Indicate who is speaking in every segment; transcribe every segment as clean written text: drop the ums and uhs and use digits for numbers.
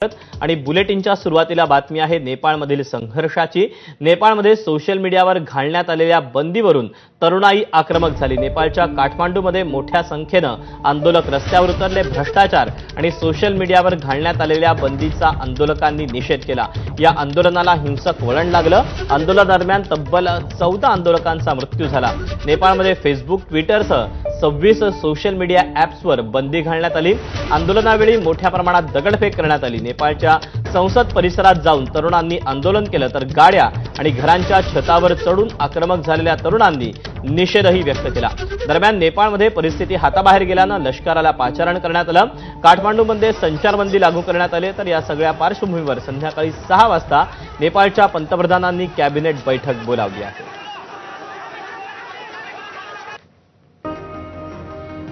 Speaker 1: आणि बुलेटिनच्या सुरुवातीला बातमी आहे नेपाळमधील संघर्षाची। नेपाळमध्ये सोशल मीडियावर घालण्यात आलेल्या बंदीवरून तरुणाई आक्रमक झाली। नेपाळच्या काठमांडूमध्ये मोठ्या संख्येने आंदोलक रस्त्यावर उतरले। भ्रष्टाचार आणि सोशल मीडियावर घालण्यात आलेल्या बंदीचा आंदोलकांनी निषेध केला। या आंदोलनाला हिंसक वळण लागलं। आंदोलनादरम्यान तब्बल 14 आंदोलकांचा मृत्यू झाला। नेपाळमध्ये फेसबुक, ट्विटरसह 26 सोशल मीडिया ॲप्सवर बंदी घालण्यात आली। आंदोलनावेळी मोठ्या प्रमाणात दगडफेक करण्यात आली। नेपाळच्या संसद परिसरात जाऊन तरुणांनी आंदोलन केलं, तर गाड्या आणि घरांच्या छतावर चढून आक्रमक झालेल्या तरुणांनी निषेधही व्यक्त केला। दरम्यान नेपाळमध्ये परिस्थिती हाताबाहेर गेल्यानं लष्कराला पाचारण करण्यात आलं। काठमांडूमध्ये संचारबंदी लागू करण्यात आली। तर या सगळ्या पार्श्वभूमीवर संध्याकाळी 6 वाजता नेपाळच्या पंतप्रधानांनी कॅबिनेट बैठक बोलावली आहे।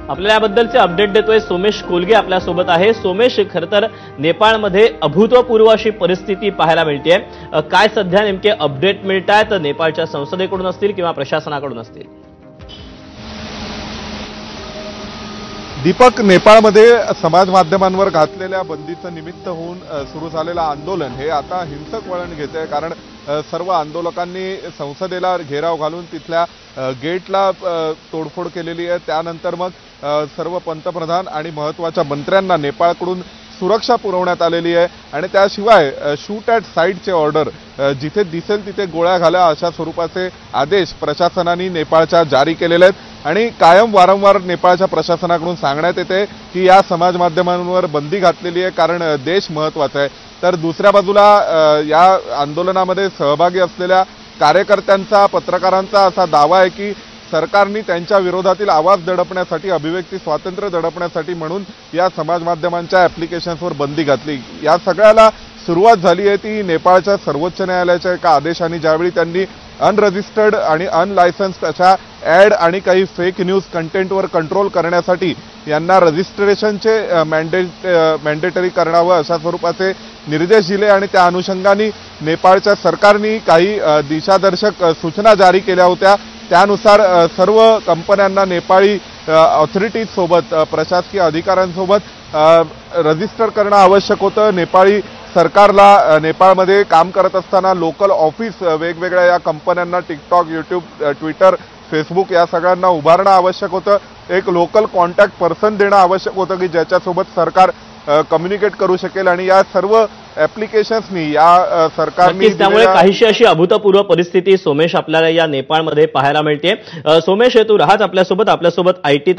Speaker 1: आपल्याला याबद्दलचे अपडेट देतोय सोमेश कोलगे आपल्यासोबत आहे। सोमेश, खरं तर नेपाळमध्ये अभूतपूर्व अशी परिस्थिती पाहायला मिळते। काय सध्या नेमके अपडेट मिळतायत नेपाळच्या संसदेकडून असतील किंवा प्रशासनाकडून असतील?
Speaker 2: दीपक, नेपाळमध्ये समाज माध्यमांवर घातलेल्या बंदीचं निमित्त होऊन सुरू झालेलं आंदोलन हे आता हिंसक वळण घेतंय। कारण सर्व आंदोलकांनी संसदेला घेराव घालून तिथल्या गेटला तोडफोड केलेली आहे। त्यानंतर मग सर्व पंतप्रधान आणि महत्त्वाच्या मंत्र्यांना नेपाळकडून सुरक्षा पुरवण्यात आलेली आहे आणि त्याशिवाय शूट ॲट साईटचे ऑर्डर, जिथे दिसेल तिथे गोळ्या घाला अशा स्वरूपाचे आदेश प्रशासनाने नेपाळच्या जारी केलेले आहेत। आणि कायम वारंवार नेपाळच्या प्रशासनाकडून सांगण्यात येते की या समाज माध्यमांवर बंदी घातलेली आहे कारण देश महत्त्वाचा आहे। तर दुसऱ्या बाजूला या आंदोलनामध्ये सहभागी असलेल्या कार्यकर्त्यांचा, पत्रकारांचा असा दावा आहे की सरकारने त्यांच्या विरोधातील आवाज दडपण्यासाठी, अभिव्यक्ती स्वातंत्र्य दडपण्यासाठी म्हणून या समाज माध्यमांच्या ॲप्लिकेशन्सवर बंदी घातली। या सगळ्याला सुरुवात झाली आहे ती नेपाळच्या सर्वोच्च न्यायालयाच्या एका आदेशाने, ज्यावेळी त्यांनी अनरजिस्टर्ड आणि अनलायसन्स्ड अशा ॲड आणि काही फेक न्यूज कंटेंटवर कंट्रोल करण्यासाठी यांना रजिस्ट्रेशनचे मॅन्डेटरी करावं अशा स्वरूपाचे निर्देश दिले आणि त्या अनुषंगाने नेपाळच्या सरकारने काही दिशादर्शक सूचना जारी केल्या होत्या। त्यानुसार सर्व कंपन्यांना नेपाळी ऑथॉरिटीज सोबत, प्रशासकीय अधिकाऱ्यांसोबत रजिस्टर करणं आवश्यक होतं। नेपाळी सरकारला नेपाळमध्ये काम करत असताना लोकल ऑफिस वेगवेगळ्या या कंपन्यांना टिकटॉक, यूट्यूब, ट्विटर, फेसबुक या सगळ्यांना उभारणं आवश्यक होतं। एक लोकल कॉन्टॅक्ट पर्सन देणं आवश्यक होतं की ज्याच्यासोबत सरकार कम्युनिकेट करू शकेल आणि या सर्व ॲप्लिकेशन्सनी या सरकारने
Speaker 1: त्यामुळे काहीशी अशी अभूतपूर्व परिस्थिती सोमेश आपल्याला या नेपाळमध्ये पाहायला मिळते। सोमेश, तू राहत आपल्यासोबत IT